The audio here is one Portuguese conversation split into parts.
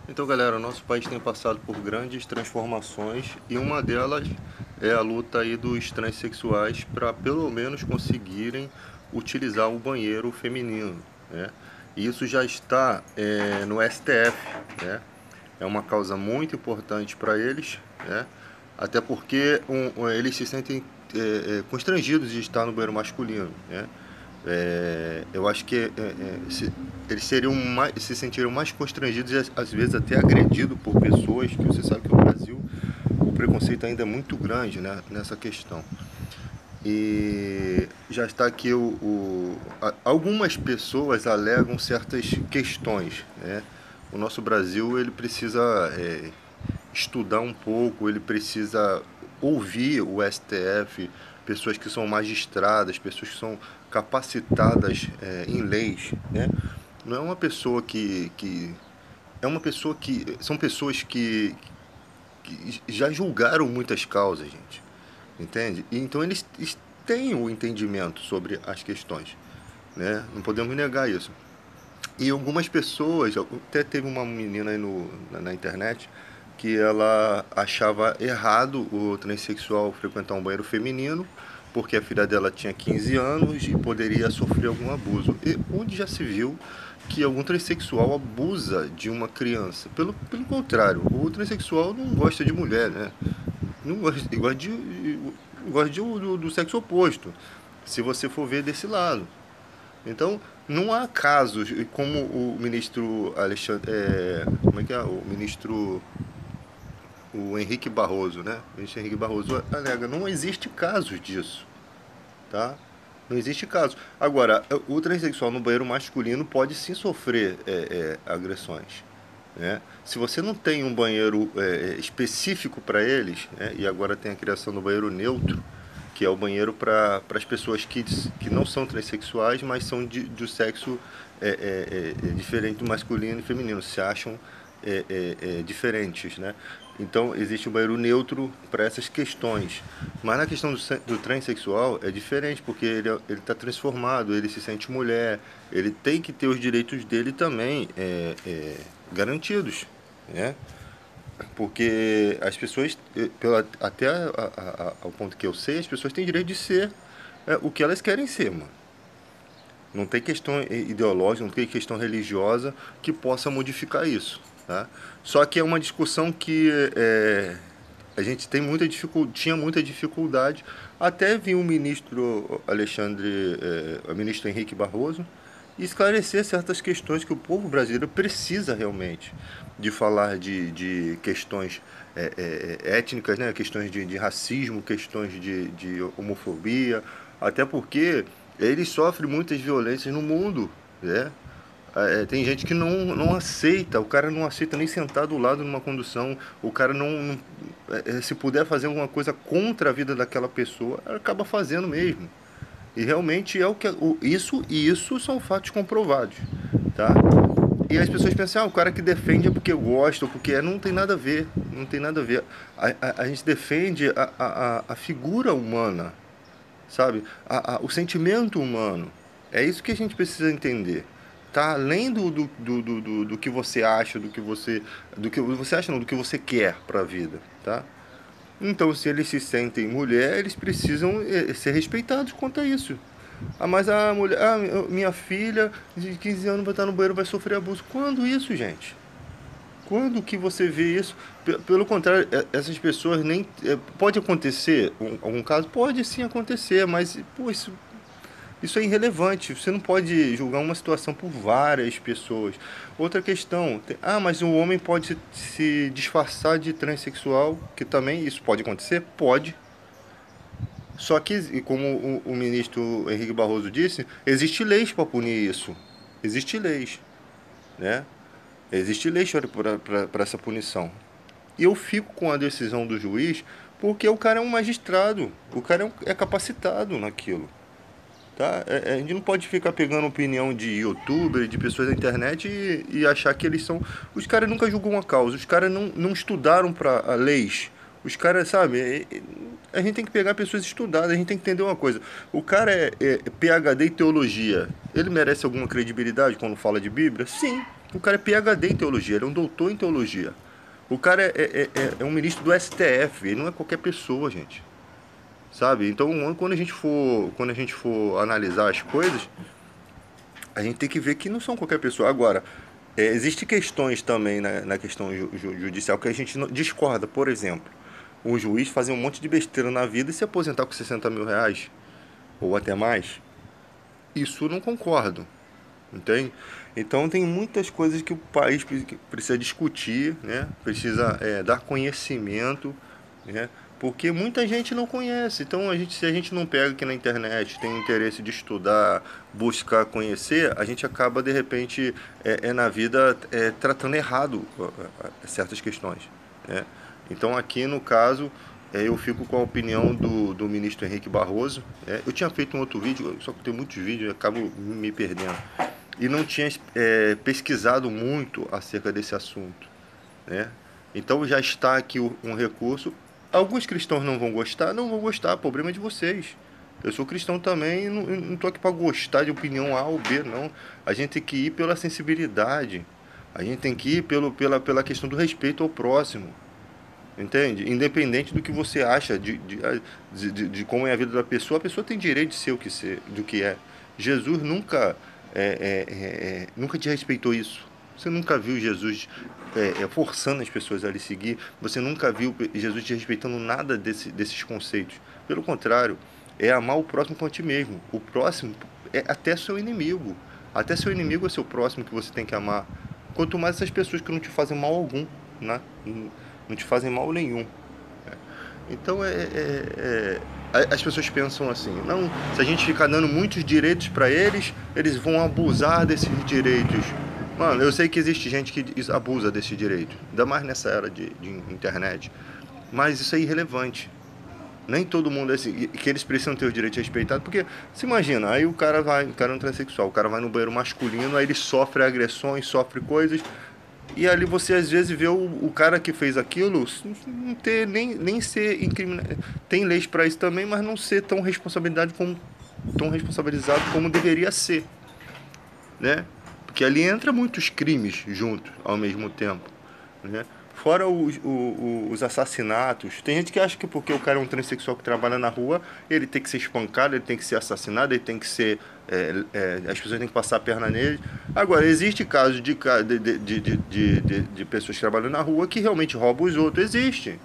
Então, galera, o nosso país tem passado por grandes transformações e uma delas é a luta aí dos transexuais para pelo menos conseguirem utilizar o banheiro feminino, né? E isso já está no STF, né? É uma causa muito importante para eles, né? Até porque eles se sentem constrangidos de estar no banheiro masculino, né? Eu acho que eles seriam mais, se sentiriam mais constrangidos e às vezes até agredidos por pessoas que você sabe que no Brasil o preconceito ainda é muito grande, né, nessa questão. E já está aqui algumas pessoas alegam certas questões, né? O nosso Brasil ele precisa estudar um pouco, ele precisa ouvir o STF, pessoas que são magistradas, pessoas que são capacitadas em leis, né? Não é uma pessoa que é uma pessoa que são pessoas que já julgaram muitas causas, gente, entende? E então eles têm o entendimento sobre as questões, né? Não podemos negar isso. E algumas pessoas, até teve uma menina aí na internet que ela achava errado o transexual frequentar um banheiro feminino porque a filha dela tinha 15 anos e poderia sofrer algum abuso. E onde já se viu que algum transexual abusa de uma criança? Pelo contrário, o transexual não gosta de mulher, né? Não gosta, gosta do sexo oposto, se você for ver desse lado. Então, não há casos, como o ministro Alexandre, como é que é? O ministro, o Henrique Barroso, né? O ministro Henrique Barroso alega, não existe casos disso, tá? Não existe caso. Agora, o transexual no banheiro masculino pode sim sofrer agressões, né? Se você não tem um banheiro específico para eles, né? E agora tem a criação do banheiro neutro, que é o banheiro para as pessoas que não são transexuais, mas são do sexo diferente do masculino e feminino, se acham diferentes, né? Então existe um banheiro neutro para essas questões. Mas na questão do transexual é diferente, porque ele está transformado, ele se sente mulher, ele tem que ter os direitos dele também garantidos, né? Porque as pessoas, até ao ponto que eu sei, as pessoas têm direito de ser o que elas querem ser, mano. Não tem questão ideológica, não tem questão religiosa que possa modificar isso, tá? Só que é uma discussão que a gente tem tinha muita dificuldade. Até vir o ministro Alexandre, o ministro Henrique Barroso, esclarecer certas questões que o povo brasileiro precisa realmente de falar de questões étnicas, né? Questões de racismo, questões de homofobia, até porque eles sofrem muitas violências no mundo, né? Tem gente que não aceita, o cara não aceita nem sentar do lado numa condução, o cara se puder fazer alguma coisa contra a vida daquela pessoa, acaba fazendo mesmo. E realmente é o que isso são fatos comprovados, tá? E as pessoas pensam, o cara que defende é porque gosta, ou porque não tem nada a ver, não tem nada a ver. A gente defende a figura humana, sabe? O sentimento humano. É isso que a gente precisa entender. Tá além do que você acha, do que você acha não, do que você quer para a vida, tá? Então, se eles se sentem mulher, eles precisam ser respeitados quanto a isso. Mas a mulher, minha filha de 15 anos vai estar no banheiro, vai sofrer abuso. Quando isso, gente? Quando que você vê isso? Pelo contrário, essas pessoas nem. Pode acontecer algum caso? Pode sim acontecer, mas pô, isso é irrelevante. Você não pode julgar uma situação por várias pessoas. Outra questão, mas o homem pode se disfarçar de transexual, que também isso pode acontecer? Pode. Só que, e como o ministro Henrique Barroso disse, existe leis para punir isso. Existe leis, né? Existe leis para essa punição. E eu fico com a decisão do juiz porque o cara é um magistrado, o cara é capacitado naquilo. Tá? A gente não pode ficar pegando opinião de youtuber, de pessoas da internet e achar que eles são. Os caras nunca julgam uma causa, os caras não estudaram para leis. Os caras, sabe, a gente tem que pegar pessoas estudadas, a gente tem que entender uma coisa. O cara é PhD em teologia, ele merece alguma credibilidade quando fala de Bíblia? Sim. O cara é PhD em teologia, ele é um doutor em teologia. O cara é um ministro do STF, ele não é qualquer pessoa, gente. Sabe? Então, quando a gente for analisar as coisas, a gente tem que ver que não são qualquer pessoa. Agora, existem questões também na questão judicial que a gente discorda. Por exemplo, um juiz fazer um monte de besteira na vida e se aposentar com 60 mil reais, ou até mais. Isso eu não concordo, entende? Então tem muitas coisas que o país precisa discutir, né? Precisa dar conhecimento, né? Porque muita gente não conhece. Então se a gente não pega aqui na internet, tem interesse de estudar, buscar conhecer, a gente acaba de repente na vida tratando errado certas questões, né? Então aqui no caso eu fico com a opinião do ministro Henrique Barroso. Eu tinha feito um outro vídeo, só que tem muitos vídeos, eu acabo me perdendo. E não tinha pesquisado muito acerca desse assunto, né? Então já está aqui um recurso. Alguns cristãos não vão gostar, não vão gostar, problema é de vocês. Eu sou cristão também e não estou aqui para gostar de opinião A ou B, não. A gente tem que ir pela sensibilidade. A gente tem que ir pela questão do respeito ao próximo. Entende? Independente do que você acha de como é a vida da pessoa, a pessoa tem direito de ser do que é. Jesus nunca te respeitou isso. Você nunca viu Jesus forçando as pessoas a lhe seguir. Você nunca viu Jesus te respeitando nada desses conceitos. Pelo contrário, é amar o próximo como a ti mesmo. O próximo é até seu inimigo. Até seu inimigo é seu próximo que você tem que amar. Quanto mais essas pessoas que não te fazem mal algum, né? Não te fazem mal nenhum. Então as pessoas pensam assim, não, se a gente ficar dando muitos direitos para eles, eles vão abusar desses direitos. Mano, eu sei que existe gente que abusa desse direito, ainda mais nessa era de internet, mas isso é irrelevante. Nem todo mundo é assim, que eles precisam ter o direito respeitado, porque se imagina, aí o cara é um transexual, o cara vai no banheiro masculino, aí ele sofre agressões, sofre coisas, e ali você às vezes vê o cara que fez aquilo não ter nem ser incriminado. Tem leis para isso também, mas não ser tão responsabilizado como deveria ser, né? Porque ali entra muitos crimes juntos ao mesmo tempo, né? Fora os assassinatos. Tem gente que acha que porque o cara é um transexual que trabalha na rua, ele tem que ser espancado, ele tem que ser assassinado, ele tem que ser. As pessoas têm que passar a perna nele. Agora, existe casos de pessoas que trabalham na rua que realmente roubam os outros. Existe.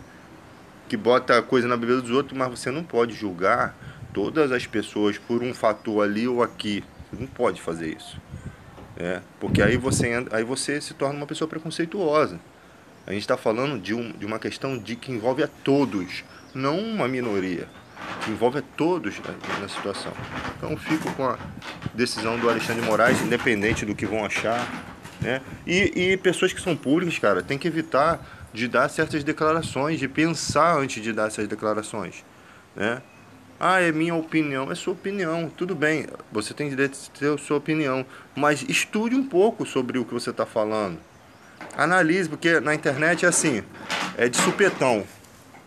Que bota coisa na bebida dos outros, mas você não pode julgar todas as pessoas por um fator ali ou aqui. Você não pode fazer isso. Porque aí você se torna uma pessoa preconceituosa. A gente está falando de uma questão que envolve a todos, não uma minoria, que envolve a todos na situação. Então fico com a decisão do Alexandre de Moraes, independente do que vão achar, né? E pessoas que são públicas, cara, tem que evitar de dar certas declarações, de pensar antes de dar essas declarações, né? Ah, é minha opinião. É sua opinião, tudo bem, você tem direito de ter a sua opinião, mas estude um pouco sobre o que você está falando. Analise, porque na internet é assim, é de supetão.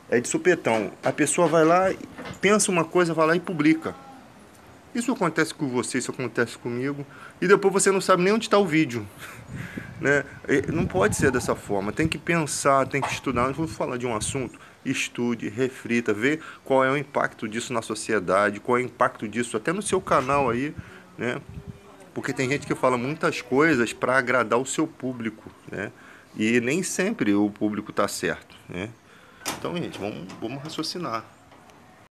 É de supetão. A pessoa vai lá, pensa uma coisa, vai lá e publica. Isso acontece com você, isso acontece comigo, e depois você não sabe nem onde está o vídeo. Né? Não pode ser dessa forma, tem que pensar, tem que estudar. Vamos falar de um assunto, estude, reflita, vê qual é o impacto disso na sociedade, qual é o impacto disso até no seu canal aí, né? Porque tem gente que fala muitas coisas para agradar o seu público, né? E nem sempre o público está certo, né? Então, gente, vamos raciocinar.